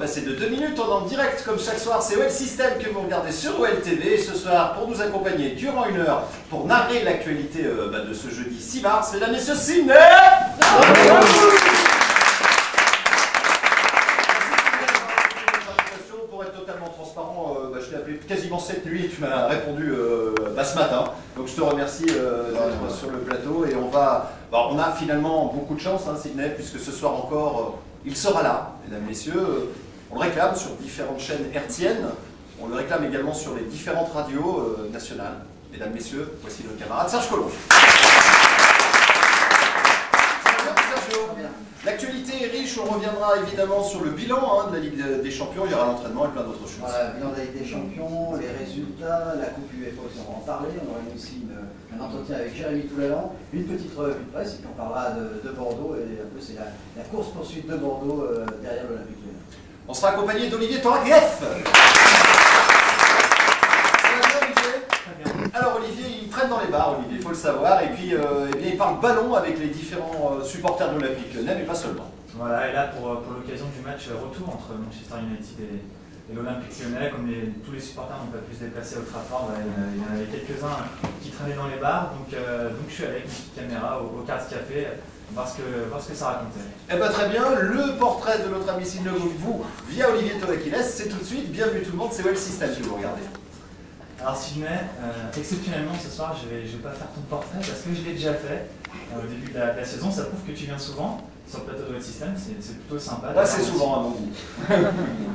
passer de 2 minutes, on est en direct comme chaque soir, c'est OL System que vous regardez sur OL TV. Et ce soir, pour nous accompagner durant 1 heure, pour narrer l'actualité de ce jeudi 6 mars, mesdames et messieurs, Sidney. Pour être totalement transparent, je t'ai appelé quasiment cette nuit et tu m'as répondu ce matin. Donc je te remercie d'être sur le plateau et on a finalement beaucoup de chance, Sidney, puisque ce soir encore, il sera là, mesdames, messieurs. On le réclame sur différentes chaînes hertziennes, on le réclame également sur les différentes radios nationales. Mesdames, messieurs, voici le camarade Serge Collonges. L'actualité est riche, on reviendra évidemment sur le bilan de la Ligue des Champions, il y aura l'entraînement et plein d'autres choses. Voilà, bilan de la Ligue des Champions, les résultats, la Coupe UEFA aussi, on va en parler. On aura aussi un entretien avec Jérémy Toulalan, une petite revue de presse, et puis on parlera de Bordeaux, et un peu c'est la course-poursuite de Bordeaux derrière l'Olympique Lyonnais. On sera accompagné d'Olivier Toragrief. Alors Olivier, il traîne dans les bars, Olivier, il faut le savoir, et puis il parle ballon avec les différents supporters de l'Olympique Lyonnais, mais pas seulement. Voilà, et là pour l'occasion du match retour entre Manchester United et l'Olympique Lyonnais, comme tous les supporters n'ont pas pu se déplacer au Trafford, il y en avait quelques-uns qui traînaient dans les bars, donc je suis allé avec une petite caméra au Cars Café, voir ce que ça racontait. Eh bien très bien, le portrait de notre ami Sidney vous, via Olivier Torakines, c'est tout de suite, bienvenue tout le monde, c'est OL System que vous regardez. Alors Sidney, exceptionnellement ce soir je vais pas faire ton portrait parce que je l'ai déjà fait au début de la saison, ça prouve que tu viens souvent sur le plateau de OL System, c'est plutôt sympa. Ouais, c'est souvent à mon goût.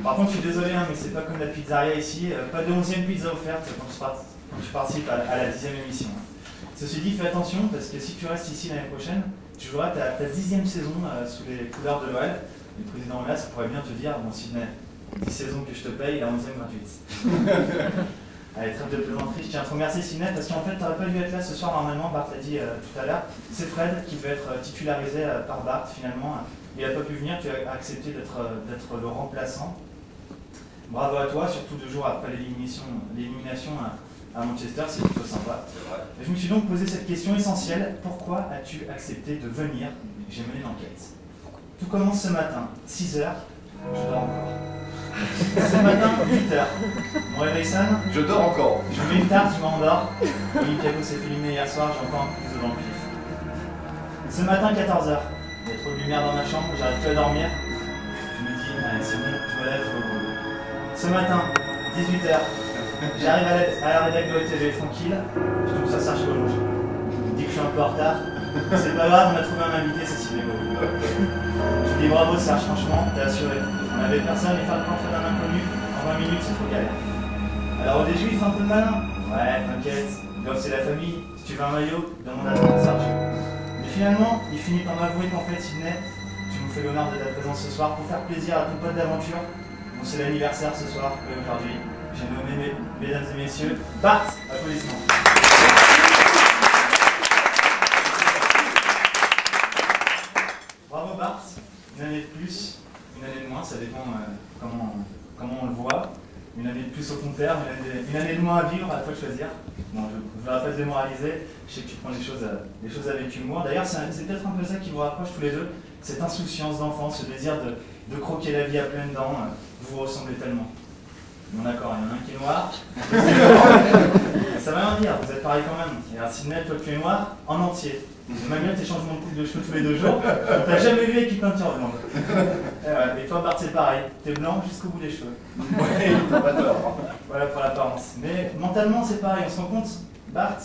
Par contre je suis désolé, mais c'est pas comme la pizzeria ici, pas de 11e pizza offerte quand tu participes à la 10e émission. Ceci dit, fais attention parce que si tu restes ici l'année prochaine, tu joueras ta 10e saison sous les couleurs de l'OL. Le président Olas pourrait bien te dire, bon Sidney, 10 saisons que je te paye, la 11e gratuite. Allez, trêve de plaisanterie, je tiens à te remercier Sidney parce qu'en fait tu n'aurais pas dû être là ce soir normalement, Bart l'a dit tout à l'heure. C'est Fred qui devait être titularisé par Bart finalement. Il n'a pas pu venir, tu as accepté d'être le remplaçant. Bravo à toi, surtout 2 jours après l'élimination à Manchester, c'est plutôt sympa. Et je me suis donc posé cette question essentielle, pourquoi as-tu accepté de venir? J'ai mené l'enquête. Tout commence ce matin, 6 h, je dors encore. Ce matin, 8 h. Mon réveil sonne. Je dors encore. Je mets une tarte, je m'endors. Olympiakos s'est filmé hier soir, j'ai encore un coup devant le pif. Ce matin, 14 h. Il y a trop de lumière dans ma chambre, j'arrive plus à dormir. Je me dis, allez, c'est bon, je me lève, je vais au boulot. Ce matin, 18 h. J'arrive à la rédac de OLTV tranquille, je tombe sur Serge Collonges. Je me dis que je suis un peu en retard. C'est pas grave, on a trouvé un invité, c'est Sidney Beauvau. Je lui dis bravo Serge, franchement, t'es assuré. On avait personne et faire le portrait d'un inconnu en 20 minutes, c'est trop galère. Alors au début, il fait un peu le malin. Ouais, t'inquiète, Goff c'est la famille. Si tu veux un maillot, demande à Serge. Mais finalement, il finit par m'avouer qu'en fait, Sidney, tu nous fais l'honneur de ta présence ce soir pour faire plaisir à ton pote d'aventure. Bon, c'est l'anniversaire ce soir et aujourd'hui. J'ai nommé, mesdames et messieurs, Bart. Applaudissements. Bravo Bart. Une année de plus, une année de moins, ça dépend comment on le voit. Une année de plus au compteur, une année de moins à vivre, à toi de choisir. Bon, je ne vais pas te démoraliser, je sais que tu prends les choses avec humour. D'ailleurs, c'est peut-être un peu ça qui vous rapproche tous les deux, cette insouciance d'enfant, ce désir de croquer la vie à pleines dents. Vous vous ressemblez tellement. Bon d'accord, il y en a un qui est noir. Ça veut rien dire, vous êtes pareil quand même. Et alors Sidney, toi tu es noir en entier. J'aime bien tes changements de coupe de cheveux tous les 2 jours. On t'a jamais vu avec une peinture blonde. Et toi Bart c'est pareil, t'es blanc jusqu'au bout des cheveux. Ouais, t'as pas tort. Voilà pour l'apparence. Mais mentalement c'est pareil, on se rend compte, Bart,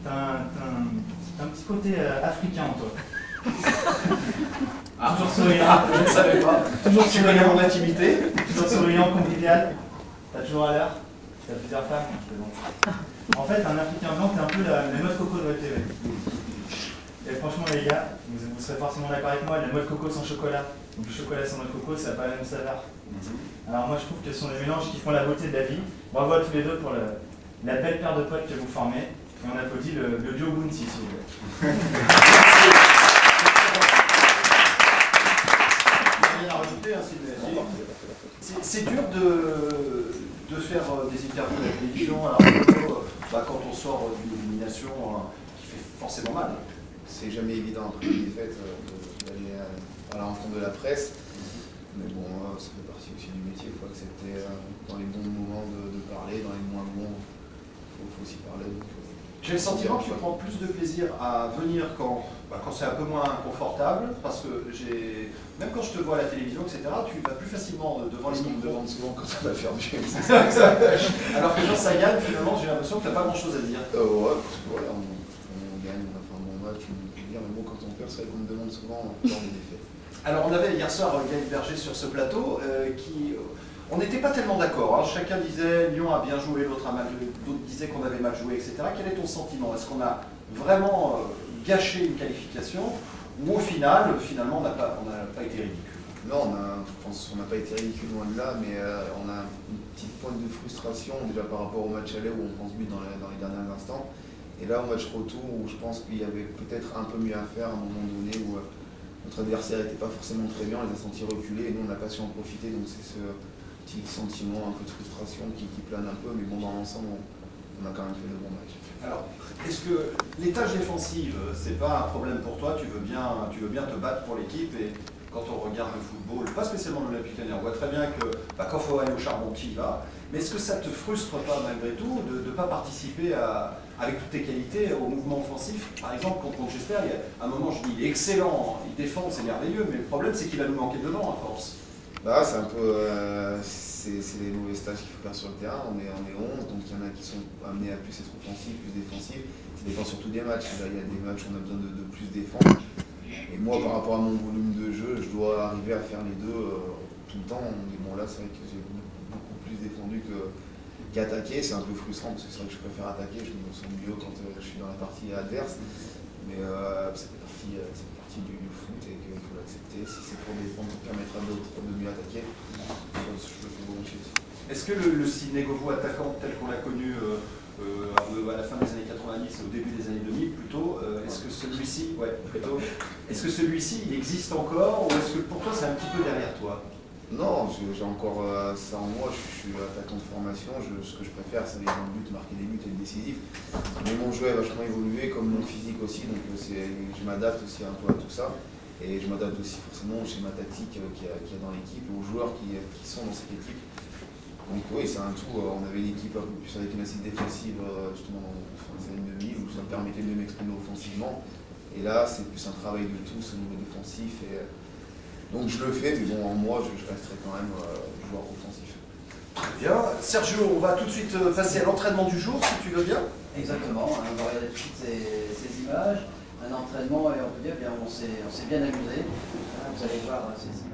t'as un petit côté africain en toi. Toujours souriant. Je ne savais pas. Toujours tu connais mon intimité. Toujours souriant, convivial. T'as toujours à l'heure. T'as plusieurs femmes, je plaisante. En fait, un Africain blanc, t'es un peu la noix de coco de votre TV. Et franchement, les gars, vous serez forcément d'accord avec moi, la noix de coco sans chocolat. Donc le chocolat sans noix de coco, ça n'a pas la même saveur. Alors moi, je trouve que ce sont des mélanges qui font la beauté de la vie. Bravo à tous les deux pour la belle paire de potes que vous formez. Et on applaudit le duo Bounty, si vous voulez. C'est dur de faire des interviews à la télévision alors quand on sort d'une élimination qui fait forcément mal. C'est jamais évident après une défaite d'aller à la rencontre de la presse. Mais bon, ça fait partie aussi du métier, il faut accepter dans les bons moments de parler, dans les moins bons, il faut aussi parler. J'ai le sentiment que tu prends plus de plaisir à venir quand c'est un peu moins confortable, parce que même quand je te vois à la télévision, etc., tu vas plus facilement devant les micros. On me demande souvent quand on va faire du game. Alors que quand ça gagne, finalement, j'ai l'impression que tu n'as pas grand-chose à dire. Ouais, parce que voilà, on gagne, on a fait un bon match, on peut dire, mais bon, quand on perd, c'est vrai qu'on me demande souvent lors des défaites. Alors on avait hier soir Gaël Berger sur ce plateau on n'était pas tellement d'accord. Hein. Chacun disait Lyon a bien joué, l'autre a mal joué, d'autres disaient qu'on avait mal joué, etc. Quel est ton sentiment? Est-ce qu'on a vraiment gâché une qualification ou au final, finalement, on n'a pas été ridicule? Non, je pense qu'on n'a pas été ridicule loin de là, mais on a une petite pointe de frustration déjà par rapport au match aller où on pense but dans les derniers instants. Et là, au match retour, où je pense qu'il y avait peut-être un peu mieux à faire à un moment donné où notre adversaire n'était pas forcément très bien, on les a sentis reculer et nous on n'a pas su en profiter, donc c'est ce petit sentiment un peu de frustration qui plane un peu, mais bon, dans l'ensemble on a quand même fait de bons matchs. Alors, est-ce que les tâches défensives, c'est pas un problème pour toi? Tu veux bien te battre pour l'équipe, et quand on regarde le football, pas spécialement l'Olympique Lyonnais, on voit très bien que quand il faut aller au charbon, tu y vas, mais est-ce que ça te frustre pas malgré tout de ne pas participer avec toutes tes qualités au mouvement offensif? Par exemple, contre Manchester, à un moment je dis il est excellent, il défend, c'est merveilleux, mais le problème c'est qu'il va nous manquer devant à force. Bah, c'est un peu c'est les mauvaises tâches qu'il faut faire sur le terrain. On est 11, donc il y en a qui sont amenés à plus être offensifs, plus défensifs. Ça dépend surtout des matchs. Là, il y a des matchs où on a besoin de plus défendre. Et moi, par rapport à mon volume de jeu, je dois arriver à faire les deux tout le temps. Mais bon, là, c'est vrai que j'ai beaucoup plus défendu qu'attaqué. C'est un peu frustrant parce que c'est vrai que je préfère attaquer. Je me sens mieux quand je suis dans la partie adverse. Mais ça fait partie du foot et qu'il faut l'accepter. Si c'est pour défendre, ça permettra à d'autres de mieux attaquer. Je le fais volontiers aussi. Est-ce que le Sidney Govou attaquant tel qu'on l'a connu à la fin des années 90 et au début des années 2000 plutôt, est-ce que celui-ci, est-ce que celui-ci il existe encore, ou est-ce que pour toi c'est un petit peu derrière toi? Non, j'ai encore ça en moi, je suis attaquant de formation, ce que je préfère c'est aller dans le but, marquer des buts et être décisif. Mais mon jeu a vachement évolué, comme mon physique aussi, donc je m'adapte aussi un peu à tout ça. Et je m'adapte aussi forcément au schéma tactique qu'il y a dans l'équipe, aux joueurs qui sont dans cette équipe. Donc oui, c'est un tout. On avait une équipe un peu plus avec une assise défensive justement dans les années 2000 où ça me permettait de m'exprimer offensivement. Et là, c'est plus un travail de tous au niveau défensif. Donc je le fais, mais bon, en moi, je resterai quand même joueur offensif. Très bien. Sergio, on va tout de suite passer à l'entraînement du jour, si tu veux bien. Exactement, on va regarder tout de suite ces images. Un entraînement, et on peut dire qu'on s'est bien amusé. Vous allez voir ces images.